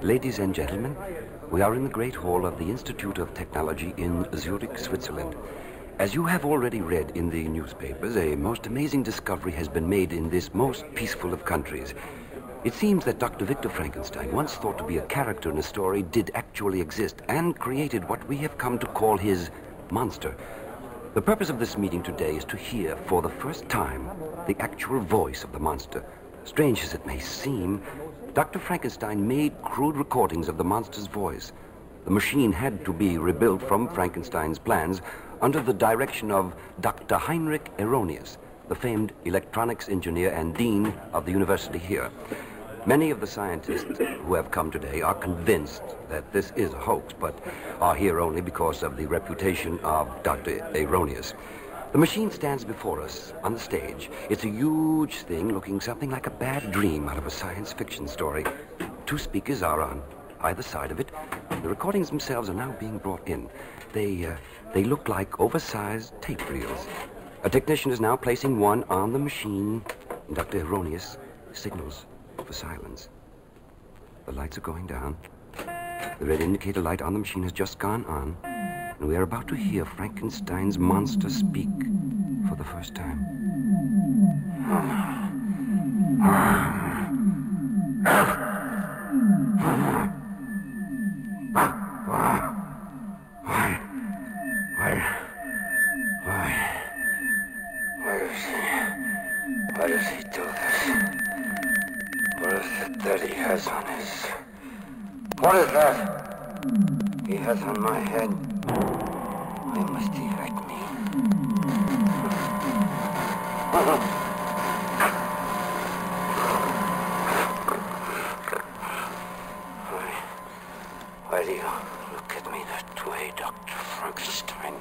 Ladies and gentlemen, we are in the Great Hall of the Institute of Technology in Zurich, Switzerland. As you have already read in the newspapers, a most amazing discovery has been made in this most peaceful of countries. It seems that Dr. Victor Frankenstein, once thought to be a character in a story, did actually exist and created what we have come to call his monster. The purpose of this meeting today is to hear, for the first time, the actual voice of the monster. Strange as it may seem, Dr. Frankenstein made crude recordings of the monster's voice. The machine had to be rebuilt from Frankenstein's plans under the direction of Dr. Heinrich Erroneous, the famed electronics engineer and dean of the university here. Many of the scientists who have come today are convinced that this is a hoax, but are here only because of the reputation of Dr. Erroneous. The machine stands before us on the stage. It's a huge thing looking something like a bad dream out of a science fiction story. Two speakers are on either side of it. The recordings themselves are now being brought in. They look like oversized tape reels. A technician is now placing one on the machine. Dr. Erroneous signals for silence. The lights are going down. The red indicator light on the machine has just gone on. And we are about to hear Frankenstein's monster speak for the first time. Why does he do this? What is it that he has on his... What is that he has on my head? Why must he hurt me? Why do you look at me that way, Dr. Frankenstein?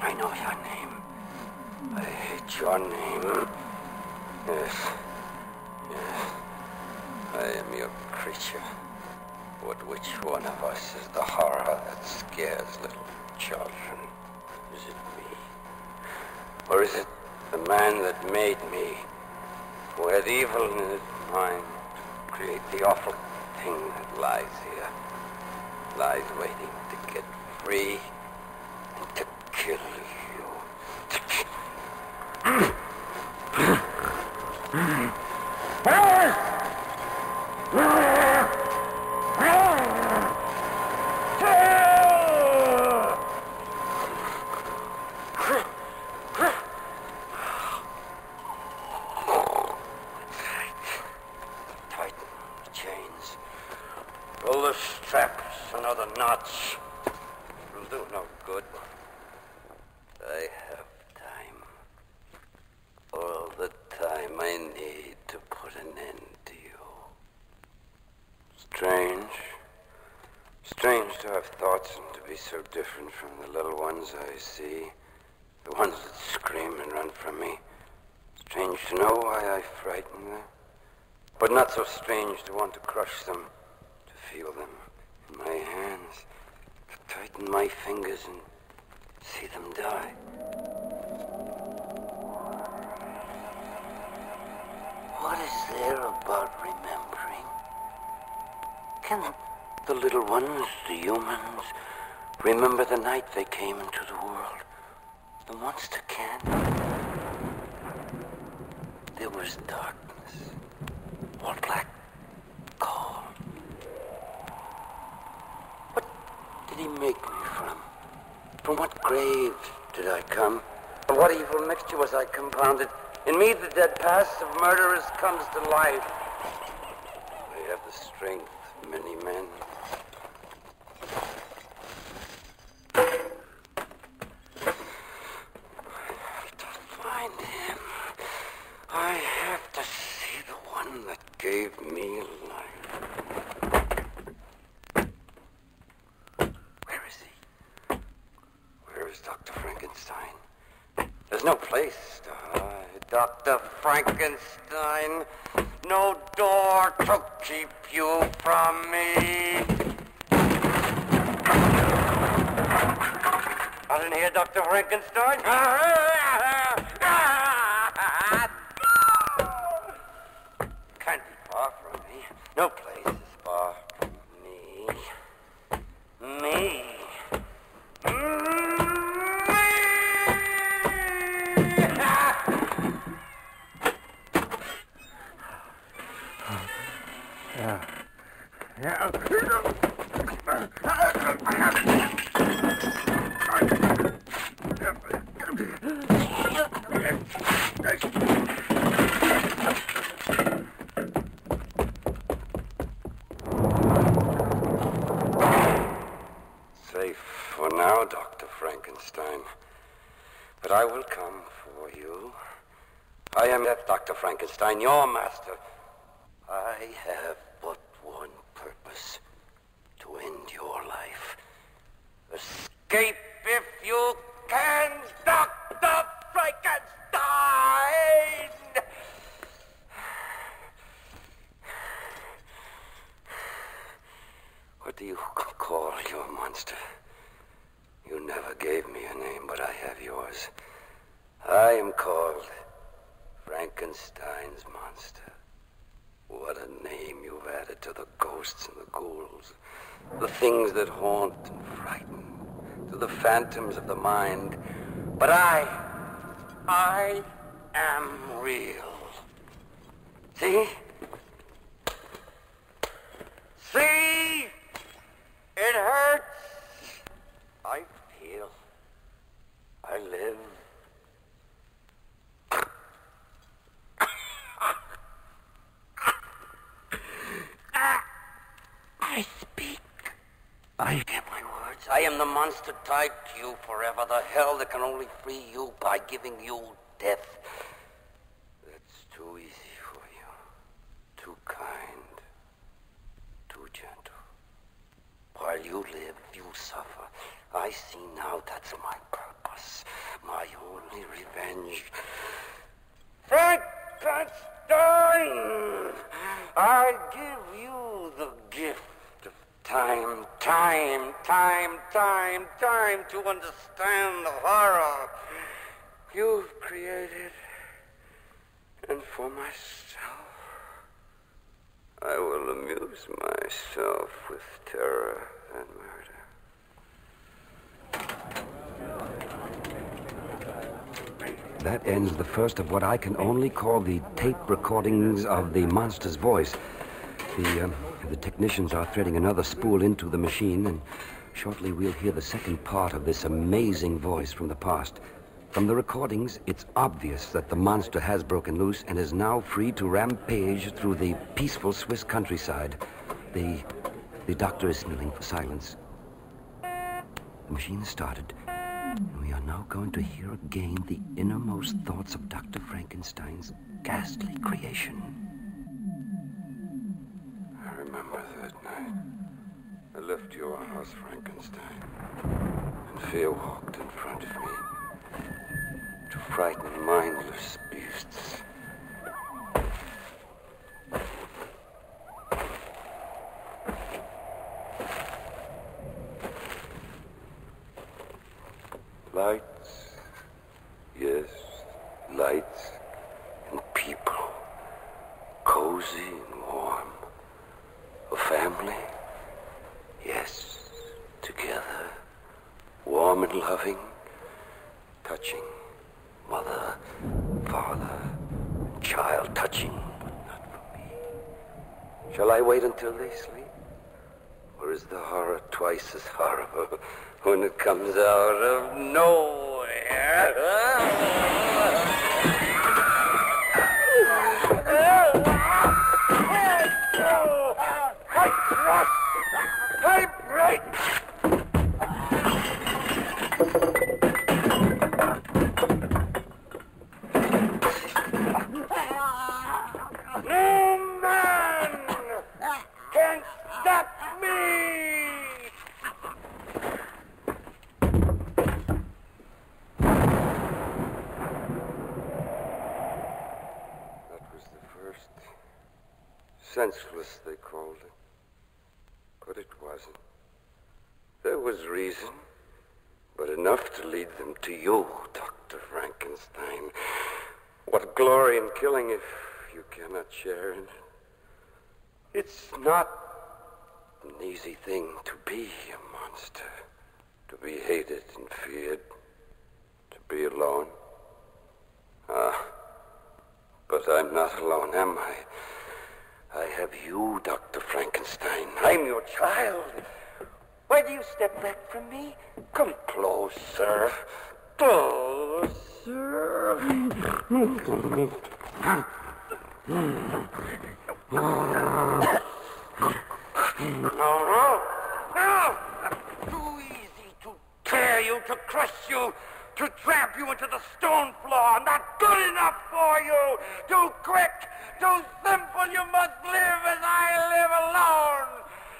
I know your name. I hate your name. Yes. I am your creature. But which one of us is the horror that scares little children? Is it me? Or is it the man that made me, who had evil in his mind to create the awful thing that lies here, lies waiting to get free and to kill you? Pull the straps and other knots. It'll do no good. I have time. All the time I need to put an end to you. Strange to have thoughts and to be so different from the little ones I see. The ones that scream and run from me. Strange to know why I frighten them. But not so strange to want to crush them. Feel them in my hands, to tighten my fingers and see them die. What is there about remembering? Can the little ones, the humans, remember the night they came into the world? The monster can. There was darkness, all black, cold. He make me from? From what grave did I come? From what evil mixture was I compounded? In me the dead past of murderers comes to life. I have the strength of many men. I have to find him. I have to see the one that gave me life. Dr. Frankenstein. There's no place to hide, Dr. Frankenstein. No door to keep you from me. Not in here, Dr. Frankenstein. Can't be far from me. No place is far from me. Me. Safe for now, Dr. Frankenstein. But I will come for you. I am Dr. Frankenstein, your master. I have but one purpose: to end your life. Escape if you can, Dr. Frankenstein! What do you call your monster? You never gave me a name, but I have yours. I am called Frankenstein's monster. What a name you've added to the ghosts and the ghouls, the things that haunt and frighten, to the phantoms of the mind. But I am real. See? See? It hurts. I feel. I live. I speak. I hear my words. I am the monster tied to you forever, the hell that can only free you by giving you death. That's too easy for you. Too kind. Too gentle. While you live, you suffer. I see now that's my purpose. My only revenge. Frankenstein! I give you the gift of time to understand the horror you've created. And for myself, I will amuse myself with terror and murder. That ends the first of what I can only call the tape recordings of the monster's voice. The technicians are threading another spool into the machine, and shortly we'll hear the second part of this amazing voice from the past. From the recordings, it's obvious that the monster has broken loose and is now free to rampage through the peaceful Swiss countryside. The doctor is signaling for silence. The machine started. We are now going to hear again the innermost thoughts of Dr. Frankenstein's ghastly creation. I remember that night. I left your house, Frankenstein, and fear walked in front of me to frighten mindless beasts. Lights, yes, lights, and people, cozy and warm. A family, yes, together, warm and loving, touching, mother, father, child, touching, but not for me. Shall I wait until they sleep? Or is the horror twice as horrible when it comes out of nowhere? I break! No man can stop me! Senseless, they called it. But it wasn't. There was reason, but enough to lead them to you, Dr. Frankenstein. What glory in killing if you cannot share in it? It's not an easy thing to be a monster, to be hated and feared, to be alone. But I'm not alone, am I? I have you, Dr. Frankenstein. I'm your child. Why do you step back from me? Come closer. Closer. No. Too easy to tear you, to crush you, to trap you into the stone floor. Not good enough for you. Too quick, too simple. You must live as I live alone.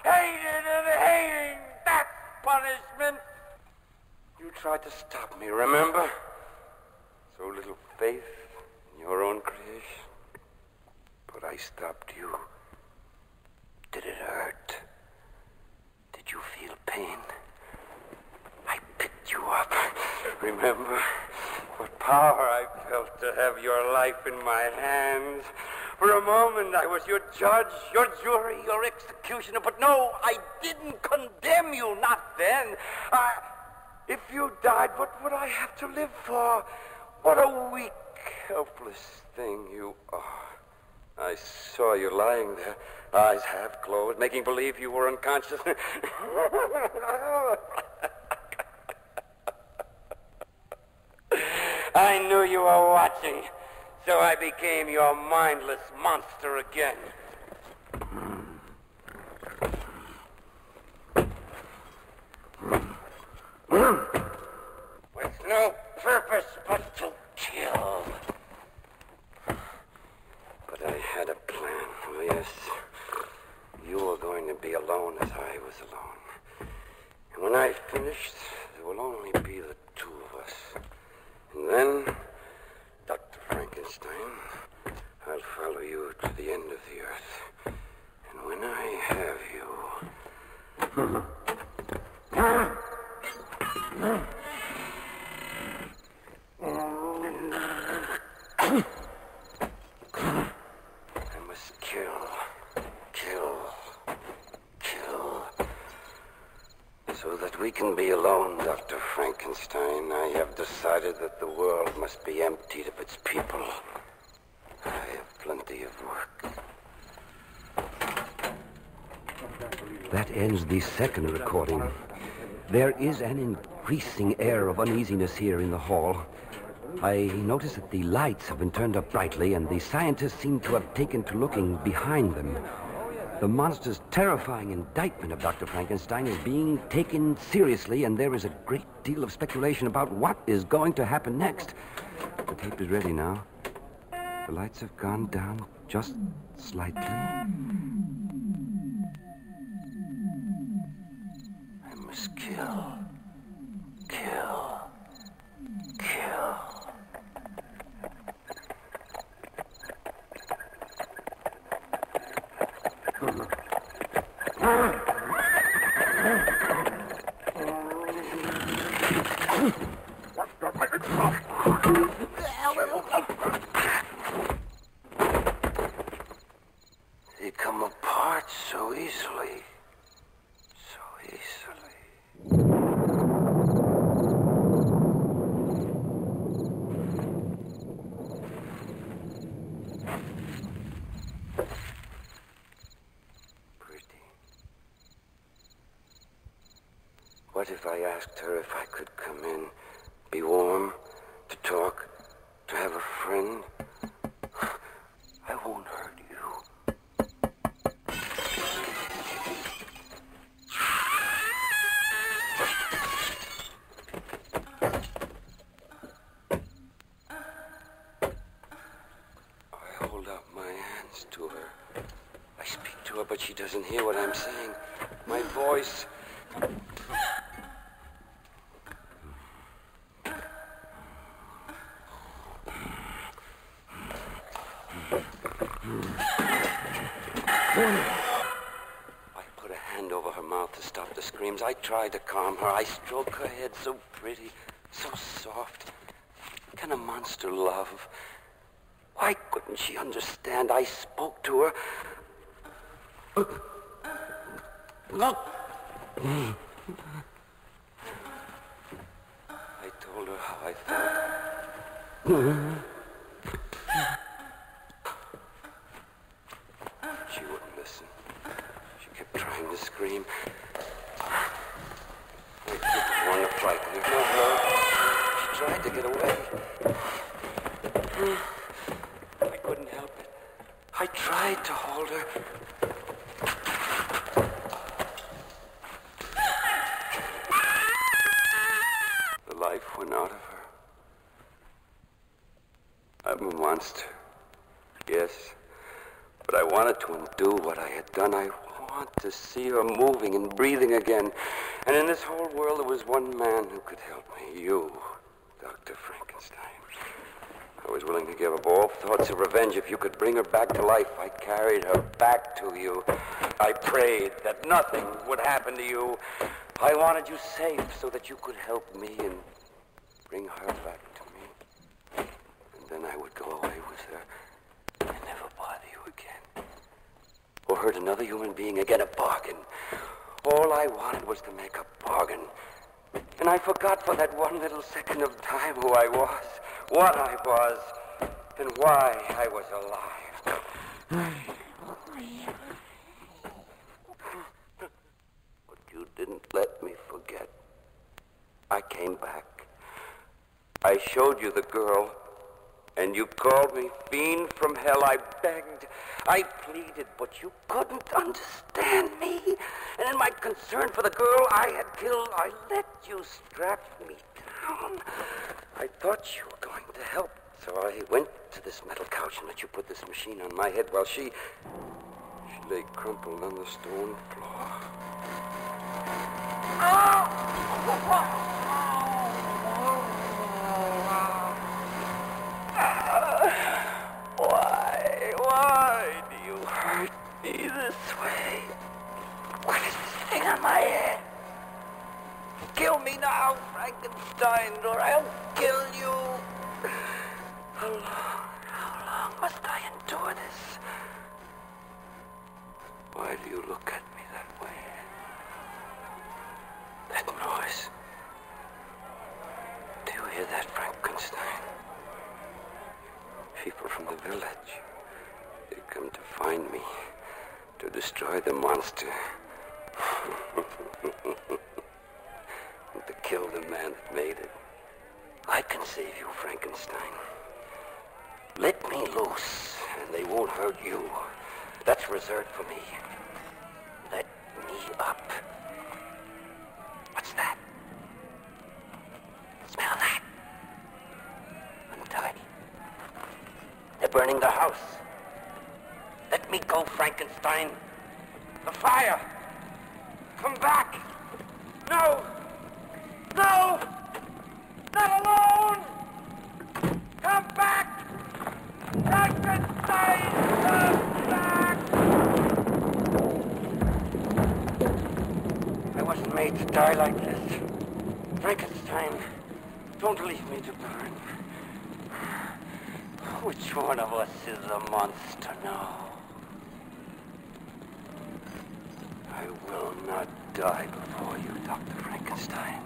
Hated and hating. That's punishment. You tried to stop me, remember? So little faith in your own creation. But I stopped you. Did it hurt? Did you feel pain? I picked you up. Remember what power I felt to have your life in my hands. For a moment, I was your judge, your jury, your executioner. But no, I didn't condemn you, not then. If you died, what would I have to live for? What a weak, helpless thing you are. I saw you lying there, eyes half closed, making believe you were unconscious. I knew you were watching, so I became your mindless monster again. With no purpose but to kill. But I had a plan. Oh, yes. You were going to be alone as I was alone. And when I finished, there will only be the two of us. And then, Dr. Frankenstein, I'll follow you to the end of the earth. And when I have you... I must kill. So that we can be alone, Dr. Frankenstein, I have decided that the world must be emptied of its people. I have plenty of work. That ends the second recording. There is an increasing air of uneasiness here in the hall. I notice that the lights have been turned up brightly, and the scientists seem to have taken to looking behind them. The monster's terrifying indictment of Dr. Frankenstein is being taken seriously, and there is a great deal of speculation about what is going to happen next. The tape is ready now. The lights have gone down just slightly. I must kill. They come apart so easily. What if I asked her if I could come in, be warm, to talk, to have a friend? I won't hurt you. I hold out my hands to her. I speak to her, but she doesn't hear what I'm saying. My voice... I put a hand over her mouth to stop the screams. I tried to calm her. I stroked her head, so pretty, so soft. Can a monster love? Why couldn't she understand? I spoke to her. I told her how I felt. She wouldn't listen. She kept trying to scream. I didn't want to frighten her. No. She tried to get away. I couldn't help it. I tried to hold her. The life went out of her. I'm a monster. Yes. But I wanted to undo what I had done. I want to see her moving and breathing again. And in this whole world, there was one man who could help me. You, Dr. Frankenstein. I was willing to give up all thoughts of revenge if you could bring her back to life. I carried her back to you. I prayed that nothing would happen to you. I wanted you safe so that you could help me and bring her back to me. And then I would go away with her and never bother you again. Or hurt another human being again, a bargain. All I wanted was to make a bargain. And I forgot for that one little second of time who I was, what I was, and why I was alive. But you didn't let me forget. I came back. I showed you the girl, and you called me fiend from hell. I begged, I pleaded, but you couldn't understand me. And in my concern for the girl I had killed, I let you strap me down. I thought you were going to help, so I went to this metal couch and let you put this machine on my head while she lay crumpled on the stone floor. Why do you hurt me this way? What is this thing on my head? Kill me now, Frankenstein, or I'll kill you. How long must I endure this? Why do you look at me that way? That noise. Do you hear that, Frankenstein? People from the village. They come to find me, to destroy the monster. And to kill the man that made it. I can save you, Frankenstein. Let me loose, and they won't hurt you. That's reserved for me. Let me up. What's that? Smell that? Untidy. They're burning the house. Let me go, Frankenstein. The fire! Come back! No! No! Not alone! Come back! Frankenstein! Come back! I wasn't made to die like this. Frankenstein, don't leave me to burn. Which one of us is a monster now? I will not die before you, Dr. Frankenstein.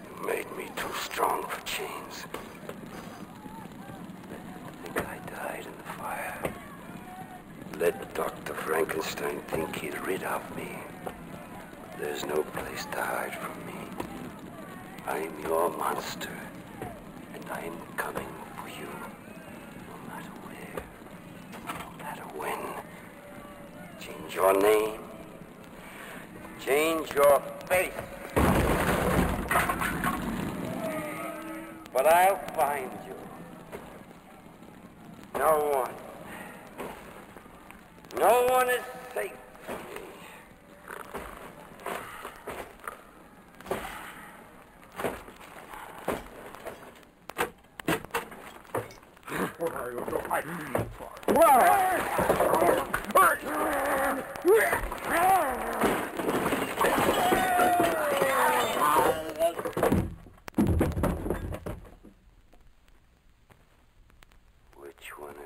You made me too strong for chains. I think I died in the fire. Let Dr. Frankenstein think he's rid of me. There's no place to hide from me. I'm your monster, and I'm coming for you. No matter where, no matter when. Change your name. Change your face. But I'll find you. No one is safe from me. Which Which one?